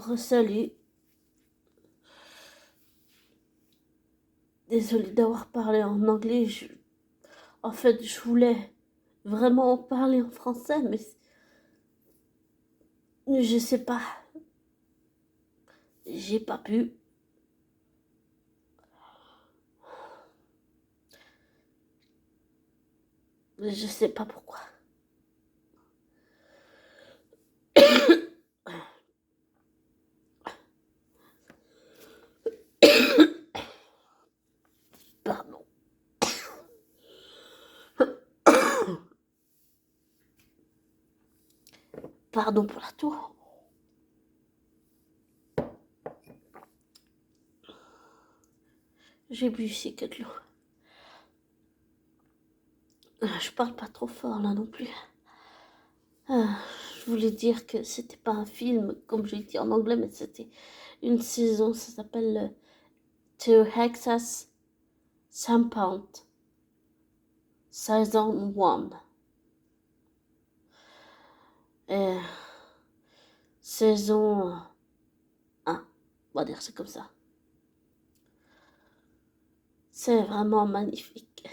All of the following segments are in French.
Salut, désolée d'avoir parlé en anglais. En fait, je voulais vraiment parler en français, mais je sais pas, j'ai pas pu. Je sais pas pourquoi. Pardon. Pardon pour la toux. J'ai bu ici quelques l'eau. Je parle pas trop fort là non plus. Je voulais dire que c'était pas un film, comme j'ai dit en anglais, mais c'était une saison. Ça s'appelle To Texas Sampound, saison 1. Saison 1, on va dire c'est comme ça. C'est vraiment magnifique.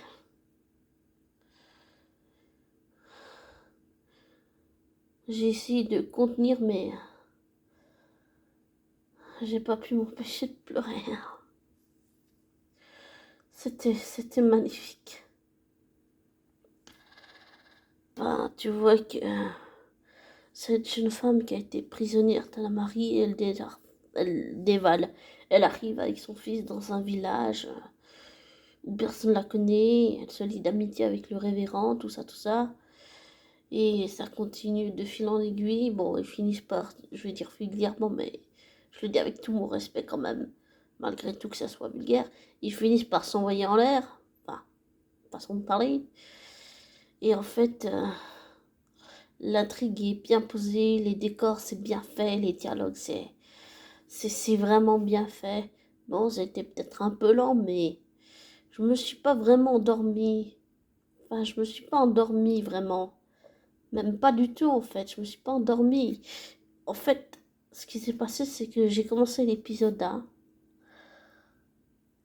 J'ai essayé de contenir, mais j'ai pas pu m'empêcher de pleurer. C'était magnifique. Ben, tu vois que cette jeune femme qui a été prisonnière de la Marie, elle dévale. Elle arrive avec son fils dans un village où personne ne la connaît. Elle se lie d'amitié avec le révérend, tout ça, tout ça. Et ça continue de fil en aiguille. Bon, ils finissent par, je vais dire vulgairement, mais je le dis avec tout mon respect quand même, malgré tout que ça soit vulgaire, ils finissent par s'envoyer en l'air. Enfin, façon de parler. Et en fait, l'intrigue est bien posée, les décors c'est bien fait, les dialogues c'est vraiment bien fait. Bon, c'était peut-être un peu lent, mais je me suis pas vraiment endormie. Enfin, je me suis pas endormie vraiment. Même pas du tout en fait, je me suis pas endormie. En fait, ce qui s'est passé, c'est que j'ai commencé l'épisode 1.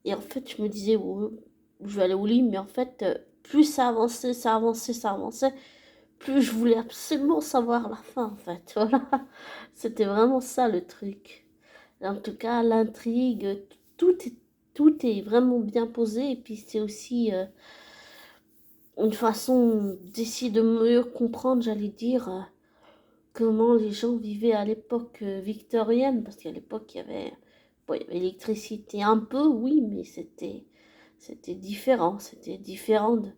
Et en fait, je me disais, oh, je vais aller au lit, mais en fait, plus ça avançait, ça avançait, ça avançait, plus je voulais absolument savoir la fin, en fait. Voilà. C'était vraiment ça le truc. En tout cas, l'intrigue, tout est, tout est vraiment bien posé. Et puis, c'est aussi une façon d'essayer de mieux comprendre, j'allais dire, comment les gens vivaient à l'époque victorienne. Parce qu'à l'époque, bon, il y avait l'électricité un peu, oui, mais c'était différent. C'était différent de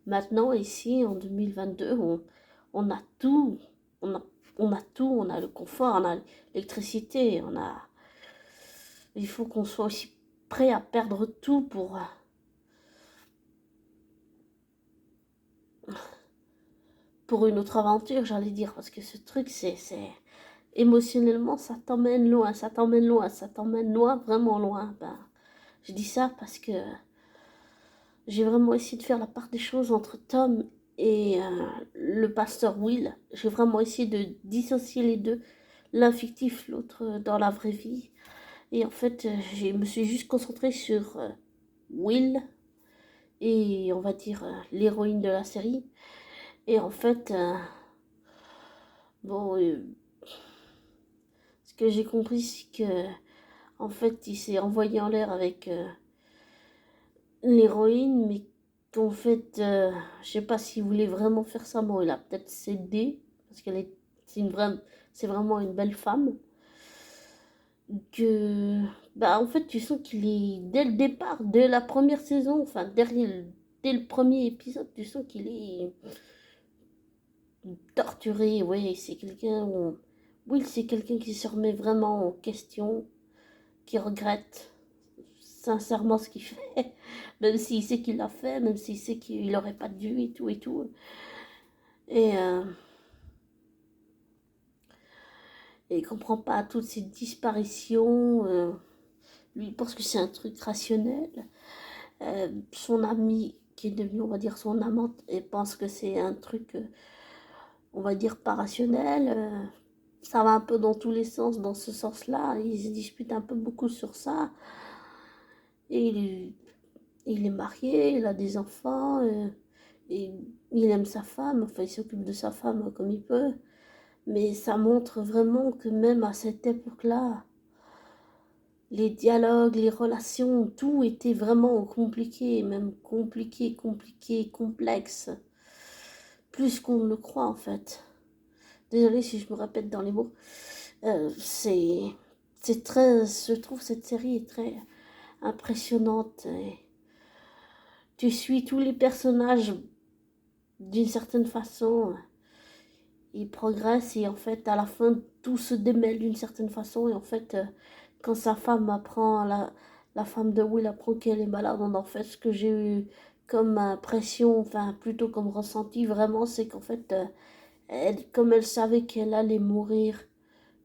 maintenant, ici, en 2022, on a tout. On a, on a tout, on a le confort, on a l'électricité, il faut qu'on soit aussi prêt à perdre tout pour une autre aventure, j'allais dire, parce que ce truc, émotionnellement, ça t'emmène loin, ça t'emmène loin, ça t'emmène loin, vraiment loin. Ben, je dis ça parce que j'ai vraiment essayé de faire la part des choses entre Tom et le pasteur Will. J'ai vraiment essayé de dissocier les deux, l'un fictif, l'autre dans la vraie vie. Et en fait, je me suis juste concentrée sur Will et on va dire l'héroïne de la série. Et en fait, bon, ce que j'ai compris, c'est que en fait, il s'est envoyé en l'air avec l'héroïne, mais qu'en fait, je sais pas s'il voulait vraiment faire ça. Bon, il a peut-être cédé parce c'est vraiment une belle femme. Que, bah, en fait, tu sens qu'il est dès le départ, dès la première saison, enfin, dès le premier épisode, tu sens qu'il est torturé. Oui, c'est quelqu'un. Will, c'est quelqu'un qui se remet vraiment en question, qui regrette sincèrement ce qu'il fait, même s'il sait qu'il l'a fait, même s'il sait qu'il n'aurait pas dû et tout et tout. Et, et il comprend pas toutes ces disparitions. Lui, il pense que c'est un truc rationnel. Son ami, qui est devenu, on va dire, son amante, et pense que c'est un truc, on va dire, pas rationnel. ça va un peu dans tous les sens, dans ce sens-là. Ils se disputent un peu beaucoup sur ça. Et il est marié, il a des enfants, et il aime sa femme, enfin il s'occupe de sa femme comme il peut. Mais ça montre vraiment que même à cette époque-là, les dialogues, les relations, tout était vraiment compliqué, même compliqué, complexe. Plus qu'on ne le croit en fait. Désolée si je me répète dans les mots. C'est très, je trouve cette série est très impressionnante. Et tu suis tous les personnages d'une certaine façon. Ils progressent et en fait à la fin tout se démêle d'une certaine façon et en fait quand sa femme apprend, la femme de Will apprend qu'elle est malade, en fait ce que j'ai eu comme impression, enfin plutôt comme ressenti vraiment, c'est qu'en fait comme elle savait qu'elle allait mourir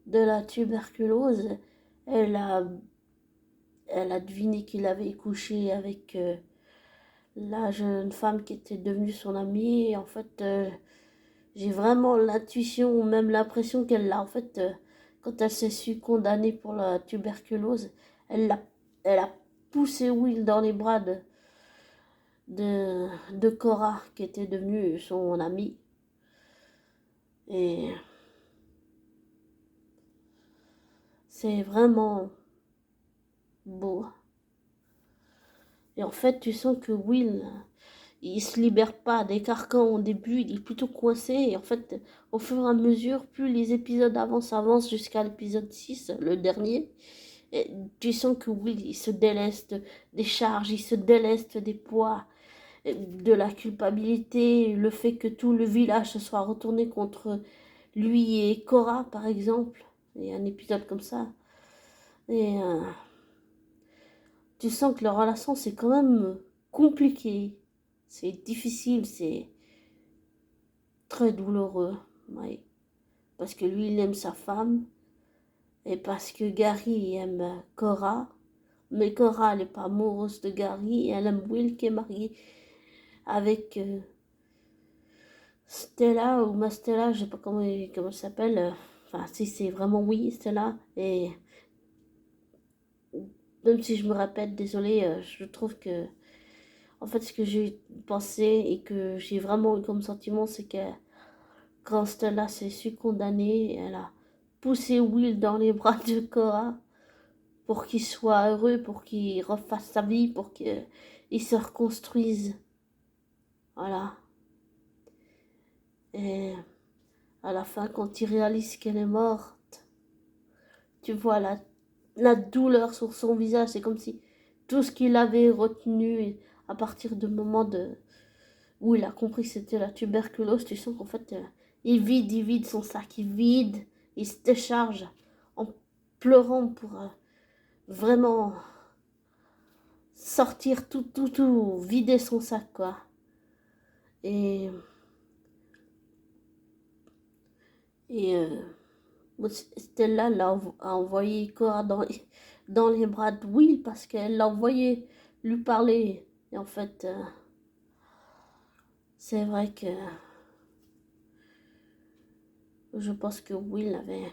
de la tuberculose, elle a, elle a deviné qu'il avait couché avec la jeune femme qui était devenue son amie et en fait j'ai vraiment l'intuition ou même l'impression qu'elle l'a. En fait, quand elle s'est su condamnée pour la tuberculose, elle a, elle a poussé Will dans les bras de Cora, qui était devenue son amie. Et c'est vraiment beau. Et en fait, tu sens que Will, il se libère pas des carcans au début, il est plutôt coincé. Et en fait, au fur et à mesure, plus les épisodes avancent jusqu'à l'épisode 6, le dernier, et tu sens que Will, il se déleste des charges, il se déleste des poids, de la culpabilité, le fait que tout le village se soit retourné contre lui et Cora, par exemple. Il y a un épisode comme ça. Et tu sens que leur relation, c'est quand même compliqué. C'est difficile, c'est très douloureux. Oui. Parce que lui, il aime sa femme. Et parce que Gary aime Cora. Mais Cora, elle n'est pas amoureuse de Gary. Elle aime Will qui est marié avec Stella ou Mastella, je sais pas comment elle s'appelle. Enfin, si c'est vraiment oui, Stella. Et même si je me répète, désolée, je trouve que en fait ce que j'ai pensé et que j'ai vraiment eu comme sentiment, c'est que quand Stella s'est su condamnée, elle a poussé Will dans les bras de Cora pour qu'il soit heureux, pour qu'il refasse sa vie, pour qu'il se reconstruise. Voilà. Et à la fin, quand il réalise qu'elle est morte, tu vois la douleur sur son visage. C'est comme si tout ce qu'il avait retenu à partir du moment où il a compris que c'était la tuberculose, tu sens qu'en fait, il vide son sac, il vide, il se décharge en pleurant pour vraiment sortir tout, vider son sac, quoi. Et, et Stella a envoyé Cora dans les bras de Will parce qu'elle l'a envoyé lui parler. Et en fait, c'est vrai que je pense que Will avait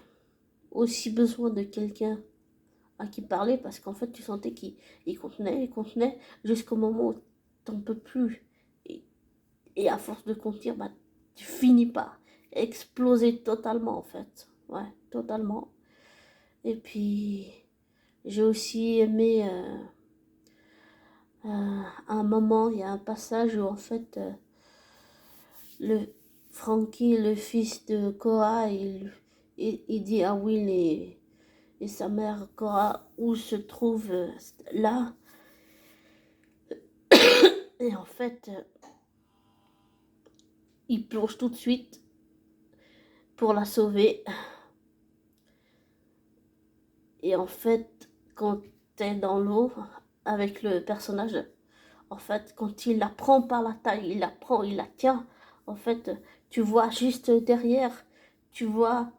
aussi besoin de quelqu'un à qui parler parce qu'en fait, tu sentais qu'il contenait jusqu'au moment où t'en peux plus. Et, et à force de contenir, bah, tu finis par exploser totalement en fait. Ouais, totalement. Et puis, j'ai aussi aimé un moment, il y a un passage où en fait, le Frankie, le fils de Cora, il dit à Will et sa mère Cora où se trouve là. Et en fait, il plonge tout de suite pour la sauver. Et en fait, quand t'es dans l'eau avec le personnage, en fait, quand il la prend par la taille, il la prend, il la tient, en fait, tu vois juste derrière, tu vois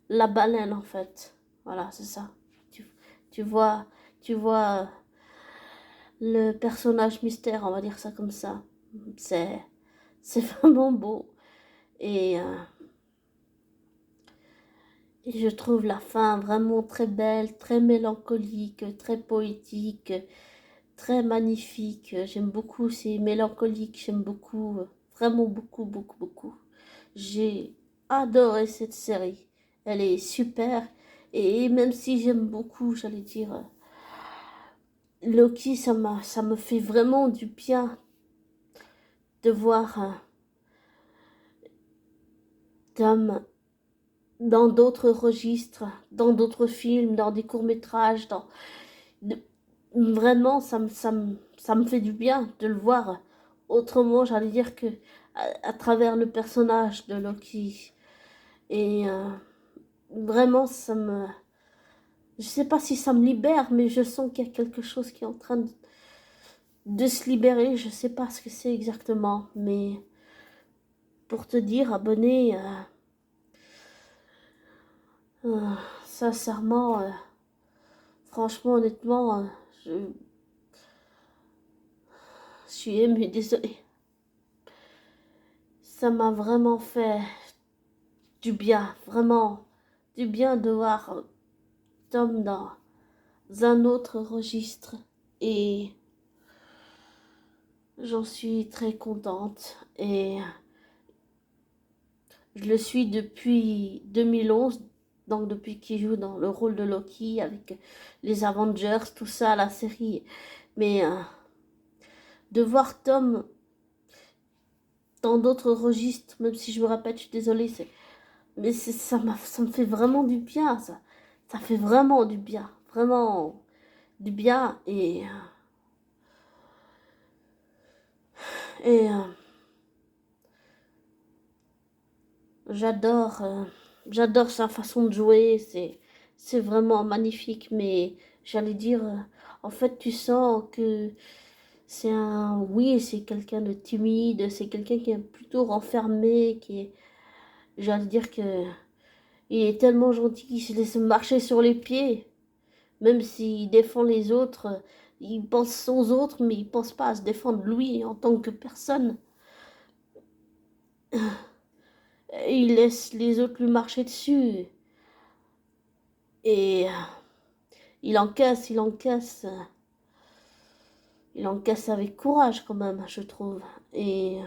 la baleine, en fait. Voilà, c'est ça. Tu, tu vois, tu vois le personnage mystère, on va dire ça comme ça. C'est, c'est vraiment beau. Et, Et je trouve la fin vraiment très belle, très mélancolique, très poétique, très magnifique. J'aime beaucoup, c'est mélancolique, j'aime beaucoup, vraiment beaucoup, beaucoup, beaucoup. J'ai adoré cette série. Elle est super. Et même si j'aime beaucoup, j'allais dire, Loki, ça me fait vraiment du bien de voir Tom dans d'autres registres, dans d'autres films, dans des courts-métrages, de- vraiment, ça me fait du bien de le voir autrement, j'allais dire que à travers le personnage de Loki. Et vraiment, je sais pas si ça me libère, mais je sens qu'il y a quelque chose qui est en train de se libérer. Je sais pas ce que c'est exactement, mais pour te dire, abonné, euh, sincèrement, franchement, honnêtement, je, je suis émue, désolée. Ça m'a vraiment fait du bien, vraiment du bien de voir Tom dans un autre registre. Et j'en suis très contente. Et je le suis depuis 2011, donc depuis qu'il joue dans le rôle de Loki avec les Avengers, tout ça, la série. Mais de voir Tom dans d'autres registres, même si je me répète, je suis désolée, mais ça me fait vraiment du bien, ça fait vraiment du bien, vraiment du bien. Et j'adore, j'adore sa façon de jouer, c'est vraiment magnifique, mais j'allais dire, en fait, tu sens que oui, c'est quelqu'un de timide, c'est quelqu'un qui est plutôt renfermé, j'allais dire que il est tellement gentil qu'il se laisse marcher sur les pieds, même s'il défend les autres, il pense aux autres, mais il pense pas à se défendre lui en tant que personne. Et il laisse les autres lui marcher dessus. Et il encaisse, il encaisse avec courage quand même, je trouve. Et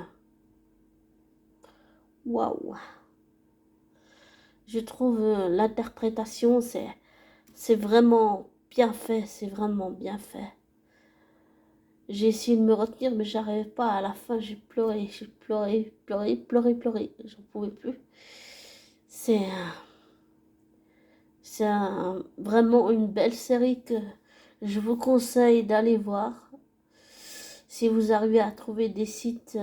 waouh, je trouve l'interprétation, c'est vraiment bien fait, c'est vraiment bien fait. J'ai essayé de me retenir, mais j'arrivais pas. À la fin, j'ai pleuré, pleuré, pleuré, pleuré. J'en pouvais plus. C'est vraiment une belle série que je vous conseille d'aller voir. Si vous arrivez à trouver des sites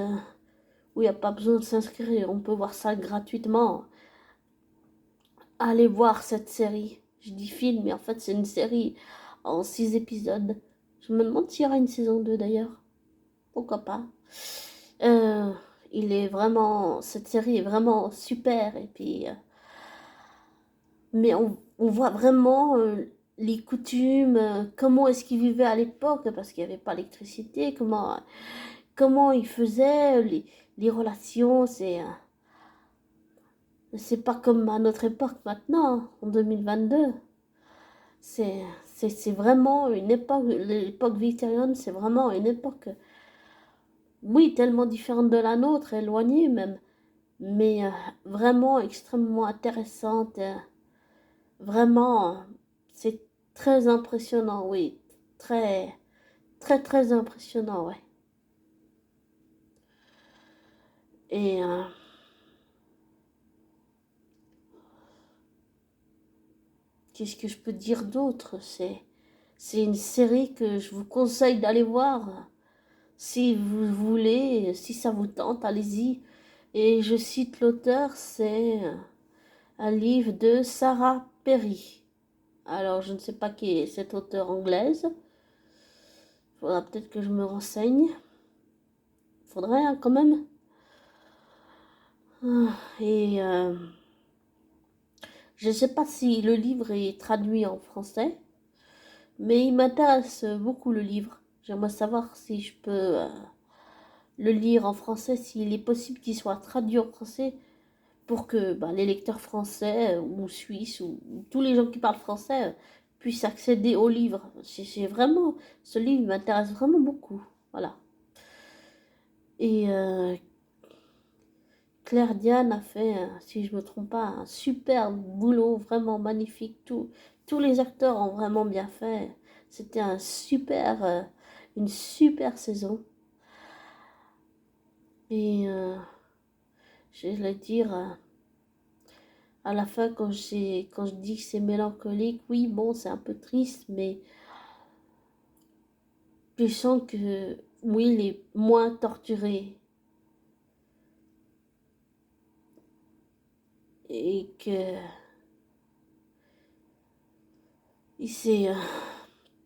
où il n'y a pas besoin de s'inscrire, on peut voir ça gratuitement. Allez voir cette série. Je dis film, mais en fait c'est une série en 6 épisodes. Je me demande s'il y aura une saison 2 d'ailleurs. Pourquoi pas. Euh, cette série est vraiment super. Et puis, mais on voit vraiment les coutumes, comment est-ce qu'ils vivaient à l'époque, parce qu'il n'y avait pas d'électricité, comment ils faisaient, les relations, c'est pas comme à notre époque maintenant, en 2022. C'est vraiment une époque, l'époque victorienne, c'est vraiment une époque, oui, tellement différente de la nôtre, éloignée même, mais vraiment extrêmement intéressante. Vraiment, c'est très impressionnant, oui. Très, très, très impressionnant, ouais. Et qu'est-ce que je peux dire d'autre? C'est une série que je vous conseille d'aller voir. Si vous voulez, si ça vous tente, allez-y. Et je cite l'auteur, c'est un livre de Sarah Perry. Alors, je ne sais pas qui est cette auteure anglaise. Il faudra peut-être que je me renseigne. Faudrait hein, quand même. Et je ne sais pas si le livre est traduit en français, mais il m'intéresse beaucoup le livre. J'aimerais savoir si je peux le lire en français, s'il est possible qu'il soit traduit en français, pour que les lecteurs français ou suisses ou tous les gens qui parlent français puissent accéder au livre. Ce livre m'intéresse vraiment beaucoup. Voilà. Et Claire Diane a fait, si je ne me trompe pas, un super boulot, vraiment magnifique. Tous les acteurs ont vraiment bien fait. C'était une super saison. Et je vais dire, à la fin, quand je dis que c'est mélancolique, oui, bon, c'est un peu triste, mais je sens que Will est moins torturé. Et que il s'est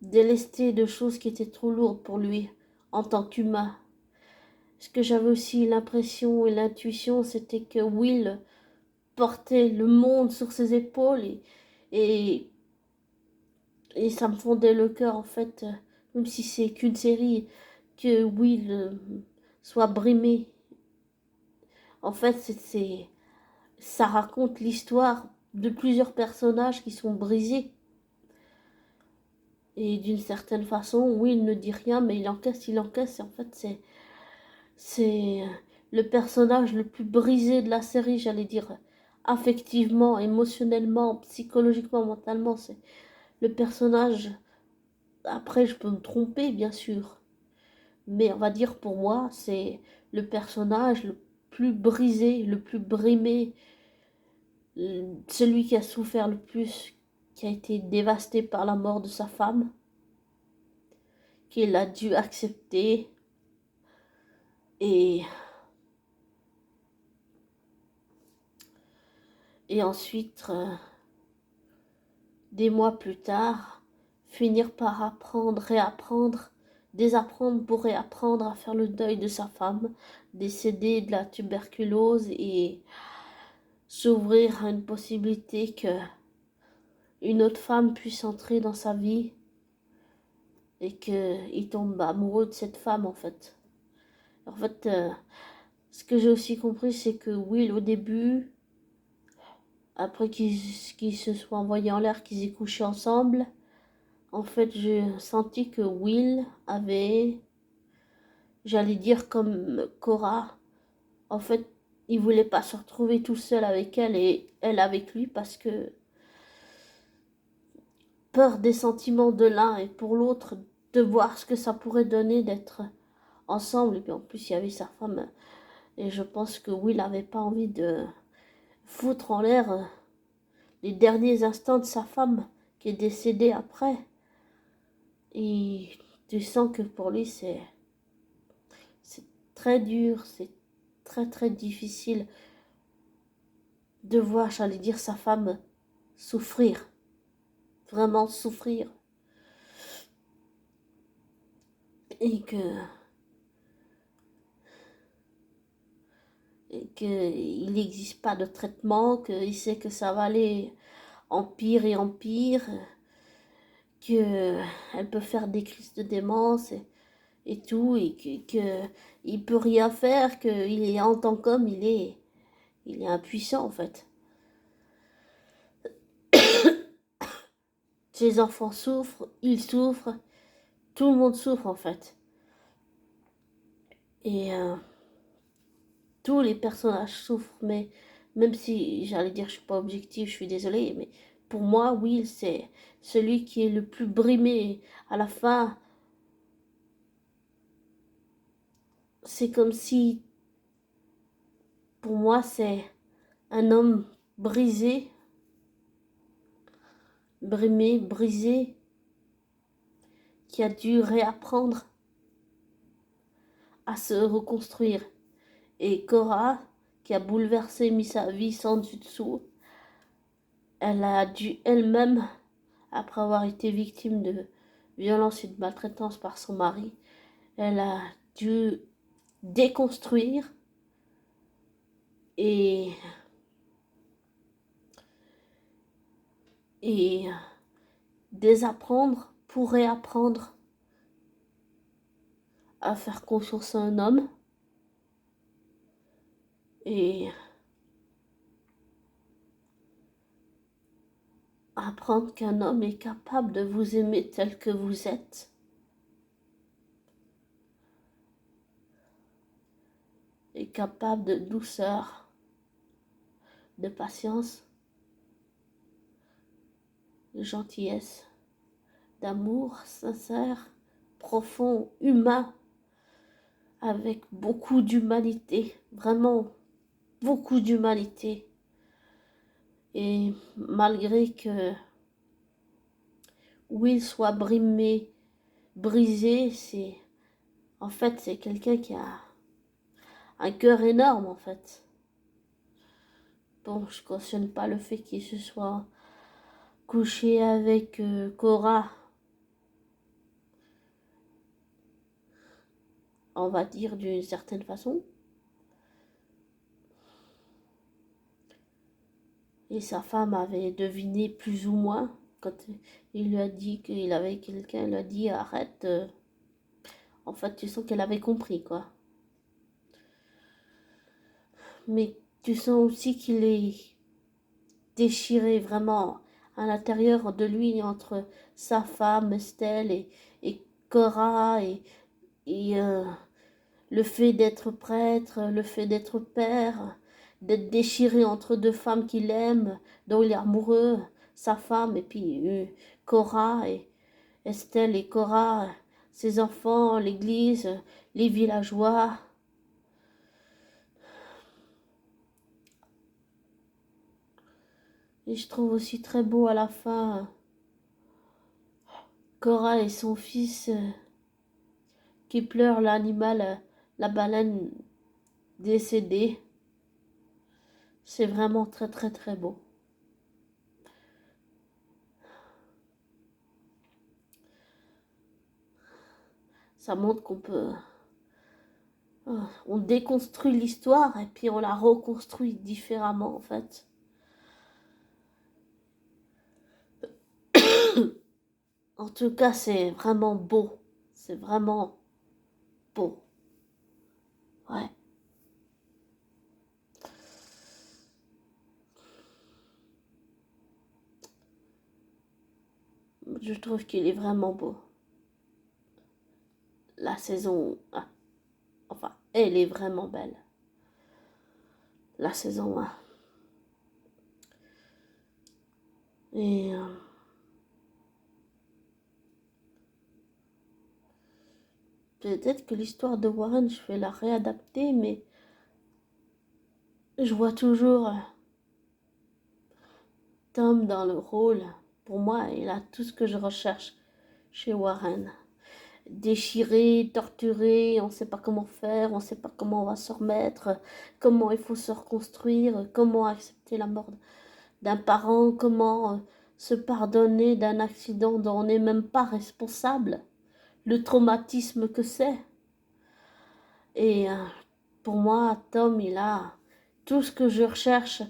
délesté de choses qui étaient trop lourdes pour lui en tant qu'humain. Ce que j'avais aussi l'impression et l'intuition, c'était que Will portait le monde sur ses épaules et, et ça me fondait le cœur en fait, même si c'est qu'une série, que Will soit brimé. En fait, ça raconte l'histoire de plusieurs personnages qui sont brisés. Et d'une certaine façon, Will ne dit rien, mais il encaisse. Et en fait, c'est le personnage le plus brisé de la série, j'allais dire, affectivement, émotionnellement, psychologiquement, mentalement. C'est le personnage. Après, je peux me tromper, bien sûr, mais on va dire pour moi, c'est le personnage le plus brisé, le plus brimé, celui qui a souffert le plus, qui a été dévasté par la mort de sa femme, qu'il a dû accepter. Et ensuite, des mois plus tard, finir par apprendre, réapprendre, désapprendre pour réapprendre à faire le deuil de sa femme, décédée de la tuberculose et s'ouvrir à une possibilité que une autre femme puisse entrer dans sa vie et qu'il tombe amoureux de cette femme en fait. En fait, ce que j'ai aussi compris, c'est que Will, au début, après qu'ils se soient envoyés en l'air, qu'ils aient couché ensemble, en fait, j'ai senti que Will avait, j'allais dire comme Cora, en fait, il voulait pas se retrouver tout seul avec elle et elle avec lui parce que peur des sentiments de l'un et pour l'autre, de voir ce que ça pourrait donner d'être ensemble. Et puis en plus, il y avait sa femme. Et je pense que Will n'avait pas envie de foutre en l'air les derniers instants de sa femme qui est décédée après. Et tu sens que pour lui, c'est très dur, c'est très très difficile de voir, j'allais dire, sa femme souffrir, vraiment souffrir. Et qu'il n'existe pas de traitement, qu'il sait que ça va aller en pire et en pire, qu'elle peut faire des crises de démence et tout, et il peut rien faire, qu'il est en tant qu'homme, il est impuissant en fait. Ses enfants souffrent, il souffre, tout le monde souffre en fait. Et tous les personnages souffrent, mais même si j'allais dire je suis pas objective, je suis désolée, mais pour moi, Will, c'est celui qui est le plus brimé. À la fin, c'est comme si, pour moi, c'est un homme brisé, brimé, brisé, qui a dû réapprendre à se reconstruire. Et Cora, qui a bouleversé, mis sa vie sans du dessous, elle a dû elle-même, après avoir été victime de violence et de maltraitance par son mari, elle a dû déconstruire et, et désapprendre pour réapprendre à faire confiance à un homme. Et apprendre qu'un homme est capable de vous aimer tel que vous êtes, est capable de douceur, de patience, de gentillesse, d'amour sincère, profond, humain, avec beaucoup d'humanité, vraiment beaucoup d'humanité. Et malgré que Will soit brimé, brisé, en fait c'est quelqu'un qui a un cœur énorme en fait. Bon, je cautionne pas le fait qu'il se soit couché avec Cora, on va dire d'une certaine façon. Et sa femme avait deviné plus ou moins quand il lui a dit qu'il avait quelqu'un, il lui a dit arrête. En fait, tu sens qu'elle avait compris quoi. Mais tu sens aussi qu'il est déchiré vraiment à l'intérieur de lui entre sa femme Estelle et Cora et le fait d'être prêtre, le fait d'être père, d'être déchiré entre deux femmes qu'il aime, dont il est amoureux, sa femme et puis Cora et Estelle et Cora, ses enfants, l'église, les villageois. Et je trouve aussi très beau à la fin Cora et son fils qui pleurent l'animal, la baleine décédée. C'est vraiment très très très beau. Ça montre qu'on peut... On déconstruit l'histoire et puis on la reconstruit différemment en fait. En tout cas, c'est vraiment beau. C'est vraiment beau. Ouais. Je trouve qu'il est vraiment beau. La saison... enfin, elle est vraiment belle. La saison 1. Et... peut-être que l'histoire de Warren, je vais la réadapter, mais je vois toujours Tom dans le rôle. Pour moi, il a tout ce que je recherche chez Warren. Déchiré, torturé, on ne sait pas comment faire, on ne sait pas comment on va se remettre, comment il faut se reconstruire, comment accepter la mort d'un parent, comment se pardonner d'un accident dont on n'est même pas responsable, le traumatisme que c'est. Et pour moi, Tom, il a tout ce que je recherche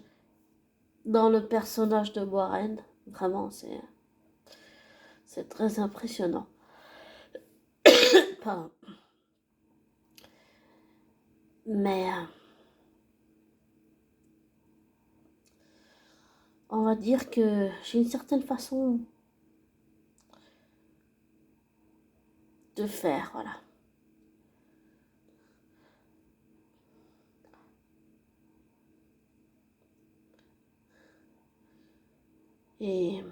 dans le personnage de Warren. Vraiment, c'est très impressionnant. Pardon. Mais on va dire que j'ai une certaine façon de faire, voilà. Et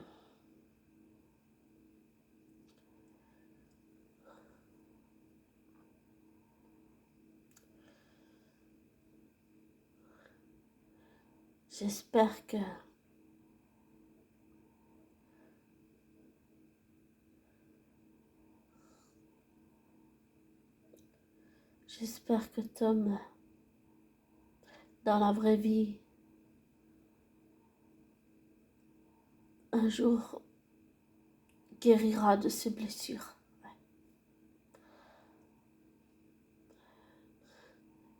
j'espère que Tom, dans la vraie vie, un jour, guérira de ses blessures.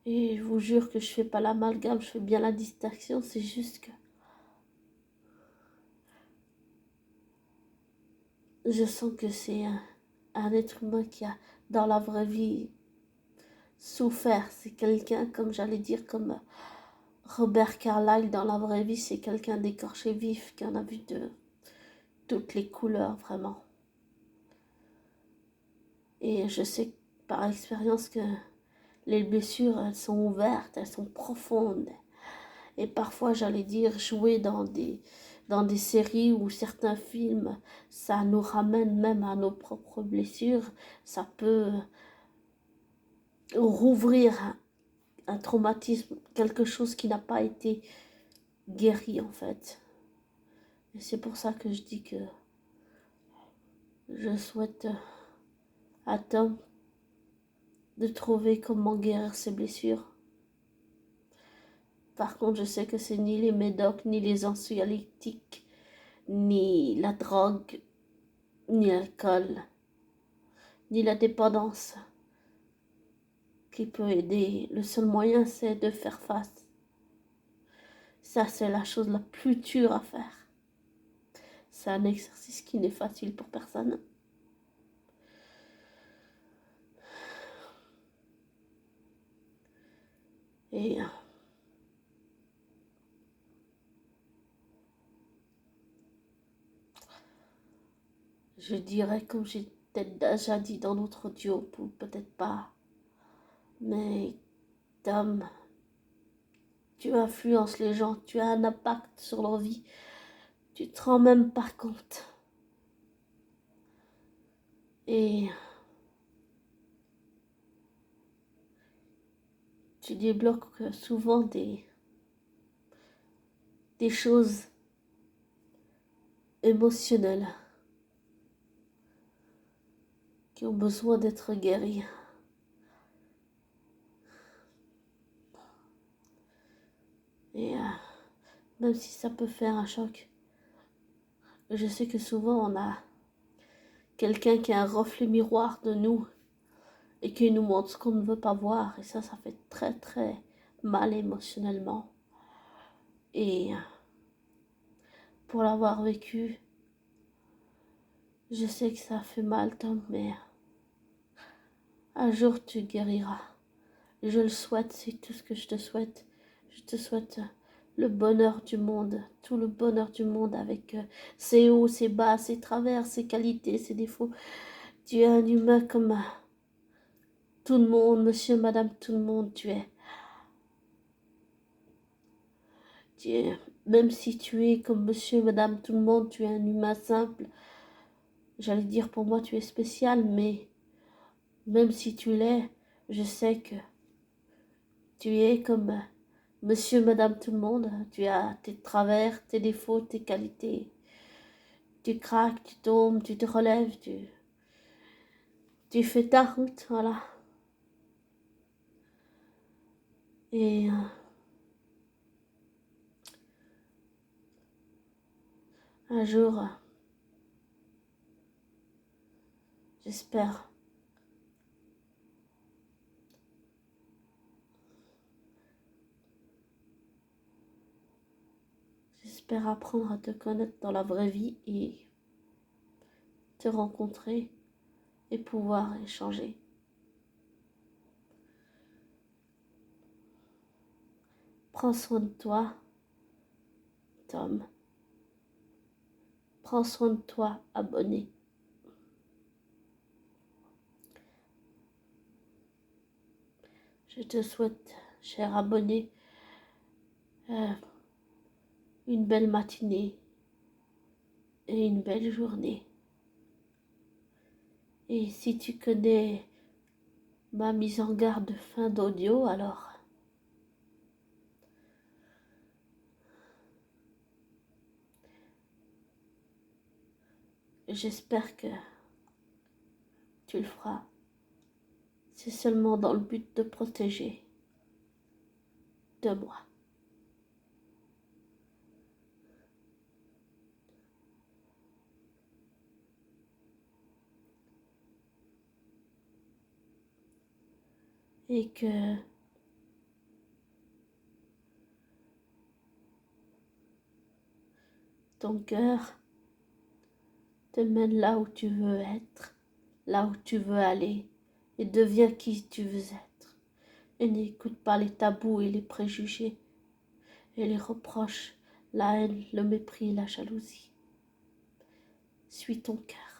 Et je vous jure que je fais pas l'amalgame, je fais bien la distinction, c'est juste que je sens que c'est un être humain qui a, dans la vraie vie, souffert. C'est quelqu'un, comme j'allais dire, comme Robert Carlyle dans la vraie vie, c'est quelqu'un d'écorché vif, qui en a vu toutes les couleurs vraiment. Et je sais par expérience que les blessures, elles sont ouvertes, elles sont profondes. Et parfois, j'allais dire, jouer dans des séries ou certains films, ça nous ramène même à nos propres blessures. Ça peut rouvrir un traumatisme, quelque chose qui n'a pas été guéri en fait. Et c'est pour ça que je dis que je souhaite à Tom de trouver comment guérir ses blessures. Par contre, je sais que c'est ni les médocs, ni les anxiolytiques, ni la drogue, ni l'alcool, ni la dépendance qui peut aider. Le seul moyen, c'est de faire face. Ça, c'est la chose la plus dure à faire. C'est un exercice qui n'est facile pour personne. Et je dirais, comme j'ai peut-être déjà dit dans notre audio, ou peut-être pas, mais Tom, tu influences les gens, tu as un impact sur leur vie, tu te rends même pas compte. Et tu débloques souvent des choses émotionnelles qui ont besoin d'être guéries. Et même si ça peut faire un choc, je sais que souvent on a quelqu'un qui est un reflet miroir de nous et qui nous montre ce qu'on ne veut pas voir. Et ça fait très très mal émotionnellement. Et pour l'avoir vécu, je sais que ça fait mal, Tom, mais un jour tu guériras. Je le souhaite, c'est tout ce que je te souhaite. Je te souhaite le bonheur du monde, tout le bonheur du monde avec ses hauts, ses bas, ses travers, ses qualités, ses défauts. Tu es un humain comme tout le monde, monsieur, madame, tout le monde, même si tu es comme monsieur, madame, tout le monde, tu es un humain simple. J'allais dire pour moi tu es spécial, mais même si tu l'es, je sais que tu es comme monsieur, madame, tout le monde. Tu as tes travers, tes défauts, tes qualités. Tu craques, tu tombes, tu te relèves, tu fais ta route, voilà. Et un jour, j'espère apprendre à te connaître dans la vraie vie et te rencontrer et pouvoir échanger. Prends soin de toi, Tom. Prends soin de toi, abonné. Je te souhaite, cher abonné, une belle matinée et une belle journée. Et si tu connais ma mise en garde de fin d'audio, alors j'espère que tu le feras. C'est seulement dans le but de protéger de moi. Et que ton cœur te mène là où tu veux être, là où tu veux aller, et deviens qui tu veux être. Et n'écoute pas les tabous et les préjugés, et les reproches, la haine, le mépris, la jalousie. suis ton cœur.